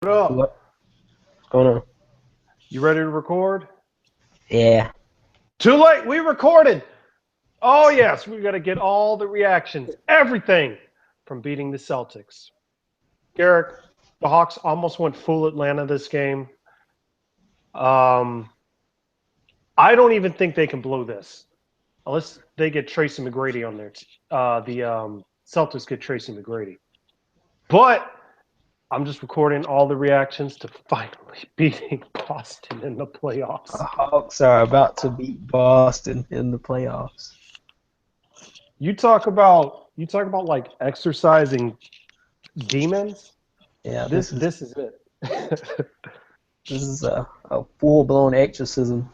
What up? What's going on? You ready to record? Yeah. Too late. We recorded. Oh yes, we got to get all the reactions, everything from beating the Celtics. Garrick, the Hawks almost went full Atlanta this game. Um, I don't even think they can blow this unless they get Tracy McGrady on there. The Celtics get Tracy McGrady, but I'm just recording all the reactions to finally beating Boston in the The playoffs. Hawks are about to beat Boston in the playoffs. You talk about like exercising demons. Yeah, This this is this is it. this is a full-blown exorcism.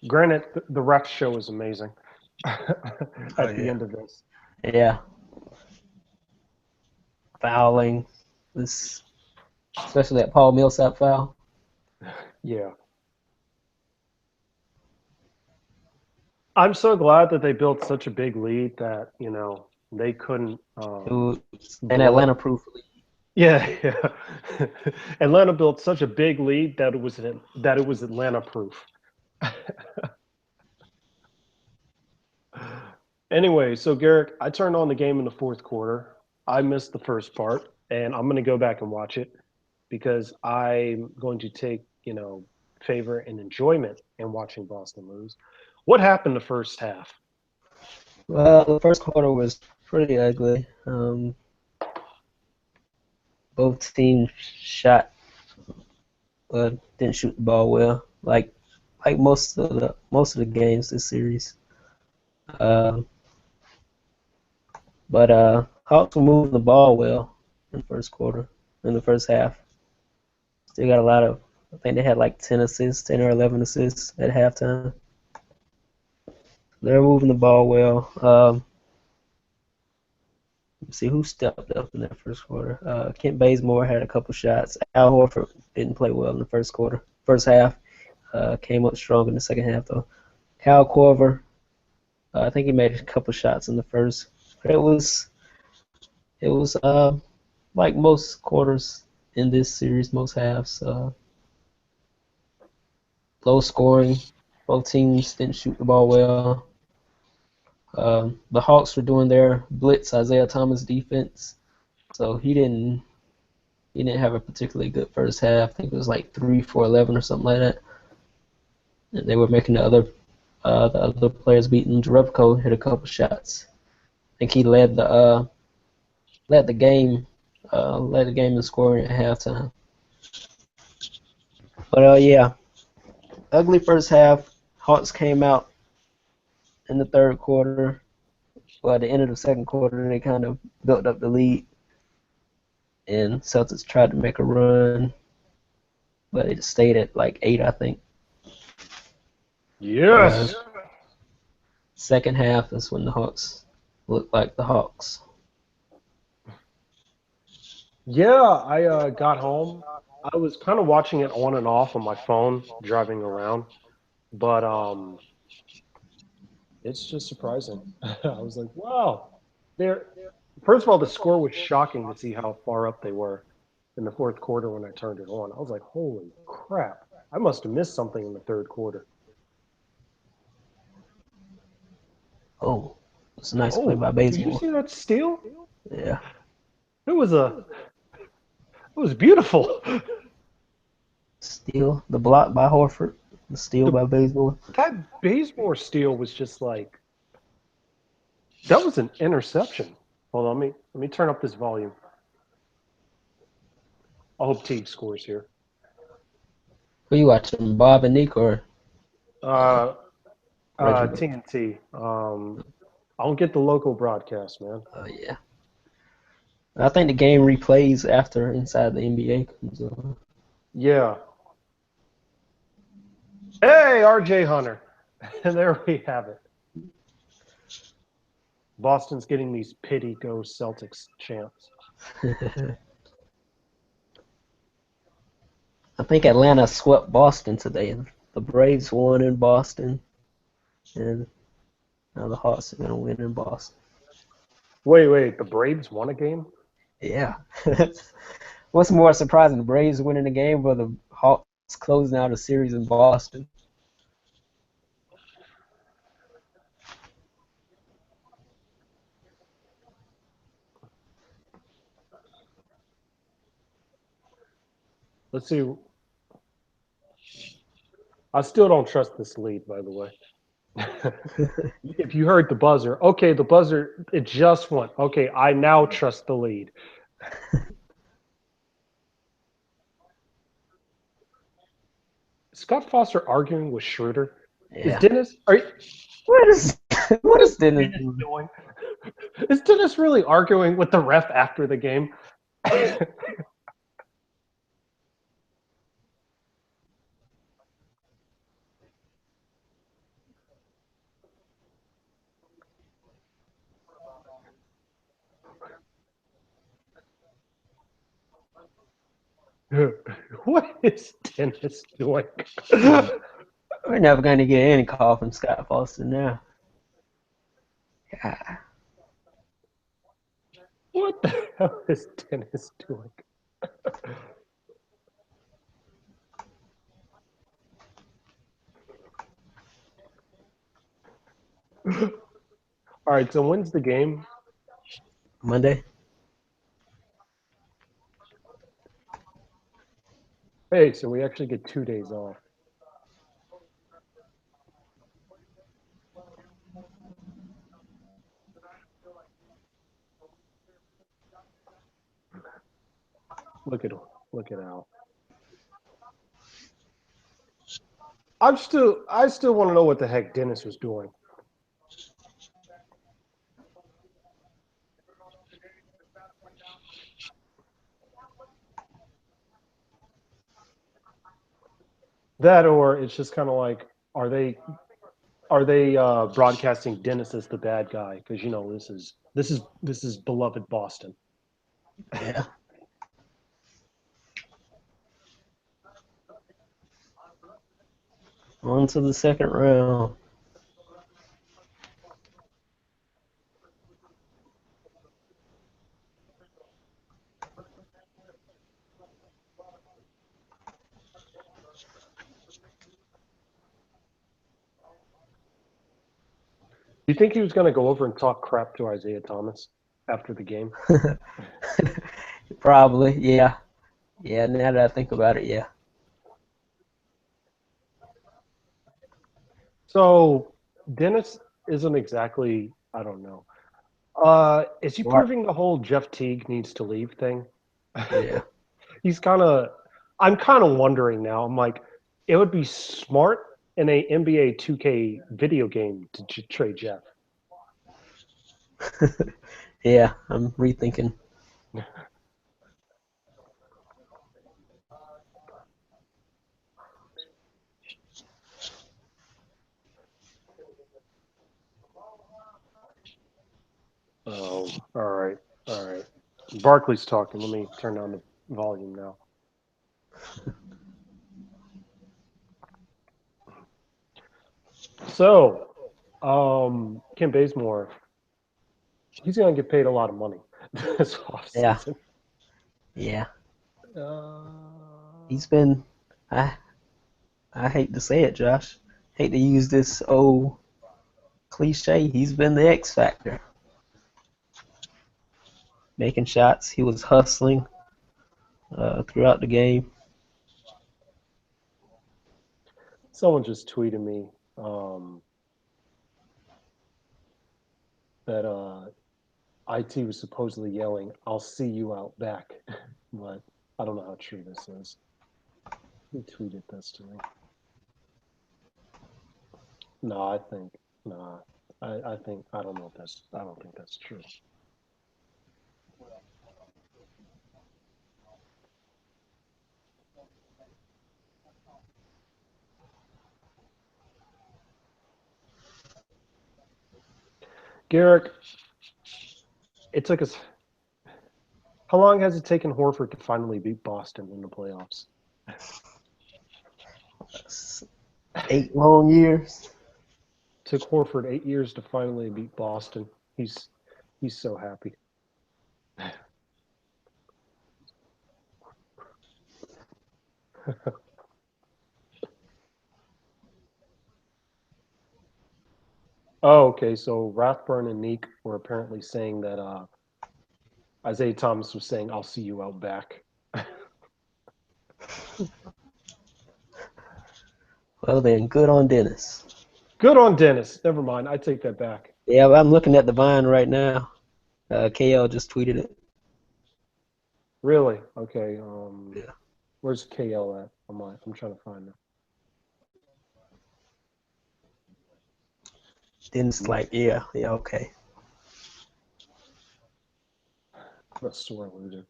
Granted, the ref show is amazing Oh at the yeah. end of this. Yeah, fouling. This, especially that Paul Millsap foul. Yeah, I'm so glad that they built such a big lead that they couldn't It was an blow it. Atlanta proof lead. Yeah, yeah. Atlanta built such a big lead that it was Atlanta proof. Anyway, so Garrick, I turned on the game in the fourth quarter. I missed the first part, and I'm going to go back and watch it because I'm going to take, favor and enjoyment in watching Boston lose. What happened the first half? Well, the first quarter was pretty ugly. Both teams shot, didn't shoot the ball well, like most of the games this series. Um, but Hawks were moving the ball well in the first quarter, in the first half. Still got a lot of, I think they had like 10 assists, 10 or 11 assists at halftime. They're moving the ball well. Let's see who stepped up in that first quarter. Kent Bazemore had a couple shots. Al Horford didn't play well in the first quarter, first half. Came up strong in the second half though. Kyle Korver, I think he made a couple shots in the first. It was like most quarters in this series, most halves. Low scoring. Both teams didn't shoot the ball well. The Hawks were doing their blitz Isaiah Thomas defense, so he didn't have a particularly good first half. I think it was like 3 for 11 or something like that. And they were making the other players beating. Jerebko hit a couple shots. I think he led the game led the game in scoring at halftime. But yeah, ugly first half. Hawks came out in the third quarter. Well, at the end of the second quarter, they kind of built up the lead, and Celtics tried to make a run, but it stayed at like 8, I think. But Yes. second half is when the Hawks looked like the Hawks. Yeah, I got home. I was kind of watching it on and off on my phone driving around, but it's just surprising. I was like, wow. They're First of all, the score was shocking to see how far up they were in the fourth quarter when I turned it on. I was like, holy crap. I must have missed something in the third quarter. Oh, it's a nice play Oh, by did you Bazemore. see that steal? Yeah, It was a it was beautiful. steal the block by Horford, the steal The by Bazemore. That Bazemore steal was just like that was an interception. Hold on, let me turn up this volume. I hope Teague scores here. Who you watching, Bob and Nick or uh, Uh, Reginald? TNT. I don't get the local broadcast, man. Oh yeah, I think the game replays after Inside the NBA comes on. Yeah. Hey, RJ Hunter. And there we have it. Boston's getting these pity go Celtics chants. I think Atlanta swept Boston today. The Braves won in Boston, and now the Hawks are gonna win in Boston. Wait. The Braves won a game? Yeah. What's more surprising, the Braves winning the game or the Hawks closing out a series in Boston? Let's see. I still don't trust this lead, by the way. If you heard the buzzer, okay, the buzzer, it just went. Okay, I now trust the lead. Scott Foster arguing with Schroeder. Is Yeah. Dennis? What is what What is is Dennis Dennis doing? doing? Is Dennis really arguing with the ref after the game? What is Dennis doing? We're never going to get any call from Scott Foster now. God. What the hell is Dennis doing? All right, so when's the game? Monday? Hey, so we actually get 2 days off. Look at Al. I still want to know what the heck Dennis was doing. That or it's just kind of like, are they broadcasting Dennis as the bad guy? Because you know this is beloved Boston. Yeah. On to the second round. Do you think he was going to go over and talk crap to Isaiah Thomas after the game? Probably, yeah. Yeah, now that I think about it, yeah. So Dennis isn't exactly, I don't know. Is he Smart. proving the whole Jeff Teague needs to leave thing? Yeah. He's kind of. I'm kind of wondering now. I'm like, it would be smart in a NBA 2K video game to trade Jeff. Yeah, I'm rethinking. Oh, all right. Barkley's talking. Let me turn down the volume now. So, Kim Bazemore, he's gonna get paid a lot of money this Yeah. offseason. Yeah. Uh, He's been I I hate to say it, Josh. Hate to use this old cliche. He's been the X factor. Making shots. He was hustling throughout the game. Someone just tweeted me um, that IT was supposedly yelling, "I'll see you out back," but I don't know how true this is. Who tweeted this to me? No, I think no. I think I don't know if that's I don't think that's true. Garrick, it took us. How long has it taken Horford to finally beat Boston in the playoffs? 8 long years. Took Horford 8 years to finally beat Boston. He's so happy. Oh, okay. So Rathburn and Neek were apparently saying that Isaiah Thomas was saying, "I'll see you out back." Well then, good on Dennis. Good on Dennis. Never mind. I take that back. Yeah, I'm looking at the Vine right now. KL just tweeted it. Really? Okay. Yeah. Where's KL at? I'm trying to find him. Dennis like, yeah, okay. What a sore loser.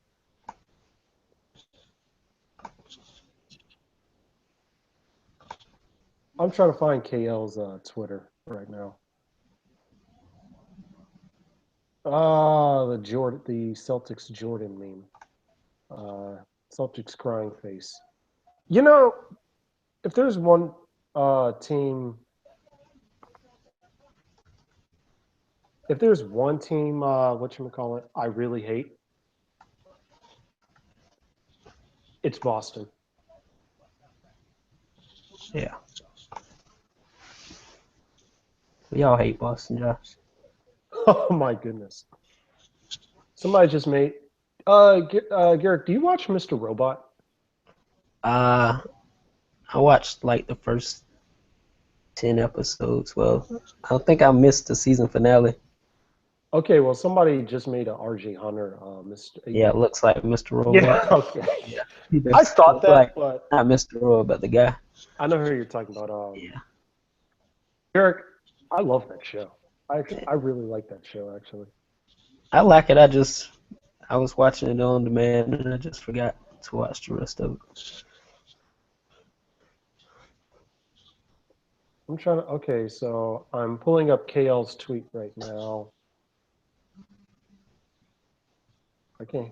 I'm trying to find KL's Twitter right now. The Celtics Jordan meme. Celtics crying face. You know, if there's one team, if there's one team, whatchamacallit, I really hate, it's Boston. Yeah. We all hate Boston, Josh. Oh my goodness. Somebody just made. Garrett, do you watch Mr. Robot? Uh, I watched like the first 10 episodes. Well, I think I missed the season finale. Okay, well, somebody just made a RJ Hunter. Mr. Yeah, it looks like Mr. Yeah, Robot. okay. Yeah. I It thought looks that, like but not Mr. Robot, but the guy. I know who you're talking about. Yeah. Garrett, I love that show. I really like that show actually. I like it. I was watching it on demand and I just forgot to watch the rest of it. I'm trying to. Okay, so I'm pulling up KL's tweet right now. I can't.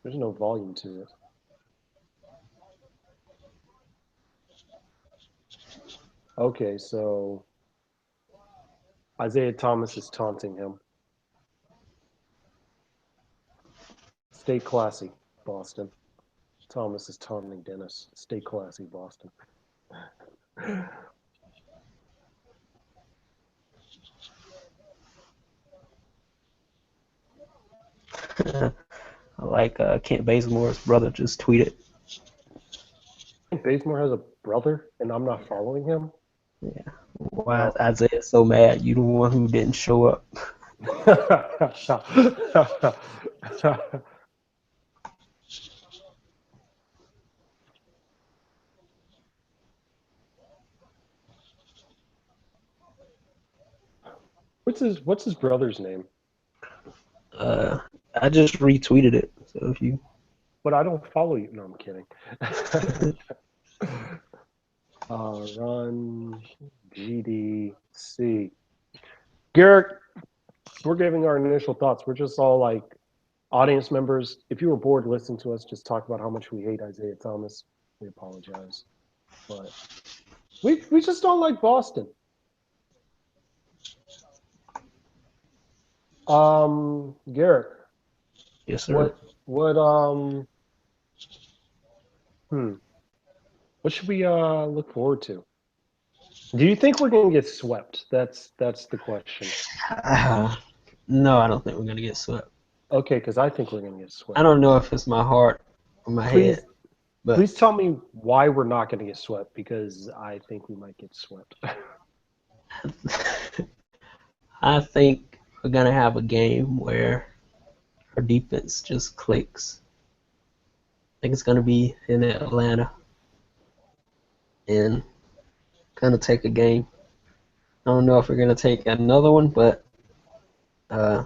There's no volume to it. Okay, so Isaiah Thomas is taunting him. Stay classy, Boston. Thomas is taunting Dennis. Stay classy, Boston. I like Kent Bazemore's brother just tweeted. Bazemore has a brother, and I'm not following him. Yeah. Why is Isaiah so mad? You the one who didn't show up. What's his brother's name? Uh, I just retweeted it. So if you But I don't follow you. No, I'm kidding. Run GDC. Garrett, we're giving our initial thoughts. We're just all like audience members. If you were bored listening to us just talk about how much we hate Isaiah Thomas, we apologize. But we just don't like Boston. Garrett, yes sir. what hmm what should we look forward to? Do you think we're gonna get swept? That's the question. No, I don't think we're gonna get swept. Okay, because I think we're gonna get I swept. don't know if it's my heart or my Please head, but please tell me why we're not gonna get swept, because I think we might get swept. I think we're gonna have a game where our defense just clicks. I think it's gonna be in Atlanta and gonna take a game. I don't know if we're gonna take another one, but I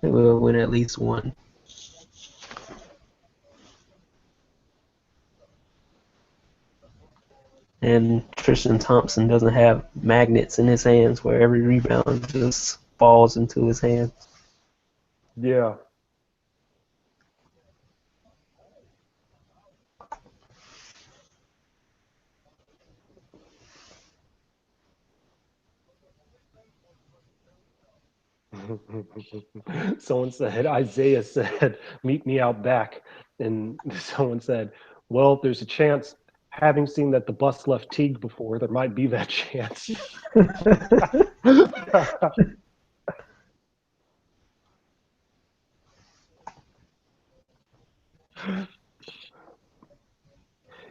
think we'll win at least one. And Tristan Thompson doesn't have magnets in his hands where every rebound just falls into his hands. Yeah. Someone said, Isaiah said, meet me out back. And someone said, well, there's a chance, having seen that the bus left Teague before, there might be that chance.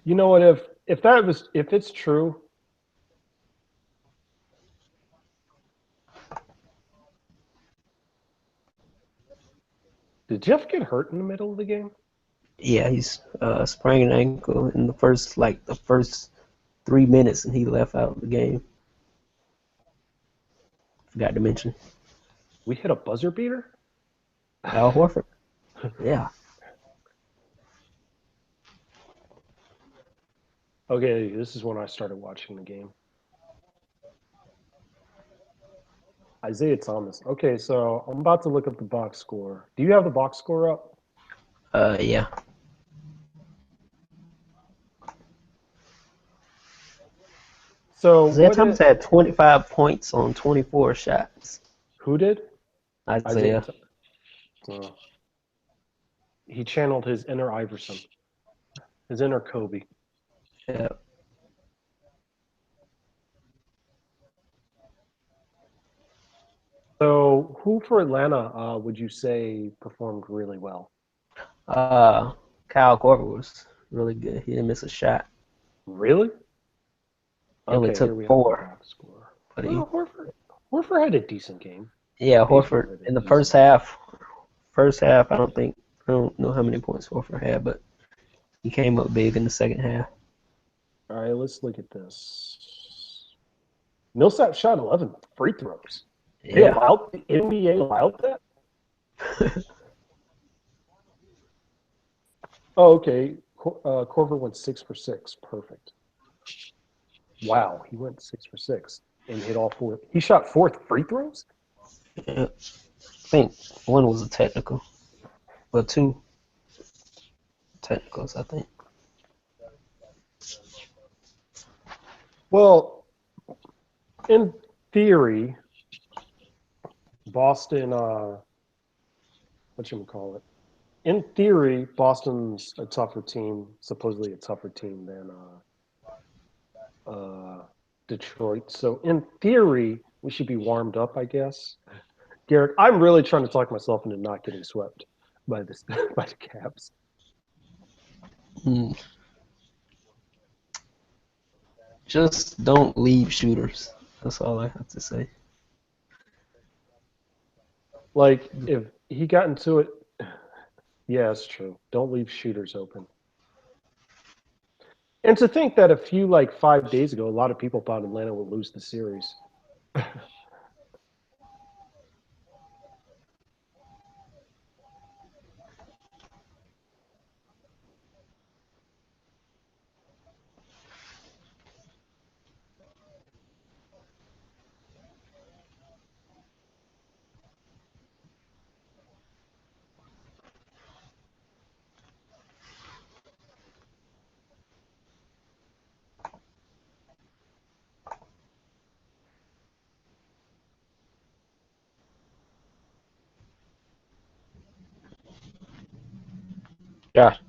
You know what? If it's true, did Jeff get hurt in the middle of the game? Yeah, he's sprained an ankle in the first 3 minutes, and he left out of the game. Forgot to mention We hit a buzzer beater? Al Horford. Yeah, Okay, this is when I started watching the game. Isaiah Thomas. Okay, so I'm about to look up the box score. Do you have the box score up? yeah. So Isaiah what Thomas it? had 25 points on 24 shots. Who did? Isaiah. Isaiah. Uh, he channeled his inner Iverson, his inner Kobe. Yeah. So who for Atlanta would you say performed really well? Uh, Kyle Korver was really good. He didn't miss a shot. Really? He only Okay, here took we have the four, box score. but Well, Horford had a decent game. yeah, Bazemore Horford had a in the decent game. first half, I don't know how many points Horford had, but he came up big in the second half. All right, let's look at this. Millsap shot 11 free throws. They Yeah. allowed the NBA allowed that? Oh, okay. Corver went 6 for 6. Perfect. Wow, he went 6 for 6 and hit all four. He shot four free throws. Yeah. I think one was a technical, but two technicals, I think. Well, in theory, Boston. What you call it? In theory, Boston's a tougher team. Supposedly a tougher team than Detroit. So in theory, we should be warmed up, I guess. Garrett, I'm really trying to talk myself into not getting swept by this by the Caps. Mm. Just don't leave shooters. That's all I have to say. Like if he got into it, yeah, it's true. Don't leave shooters open. And to think that a few like 5 days ago, a lot of people thought Atlanta would lose the series. Josh.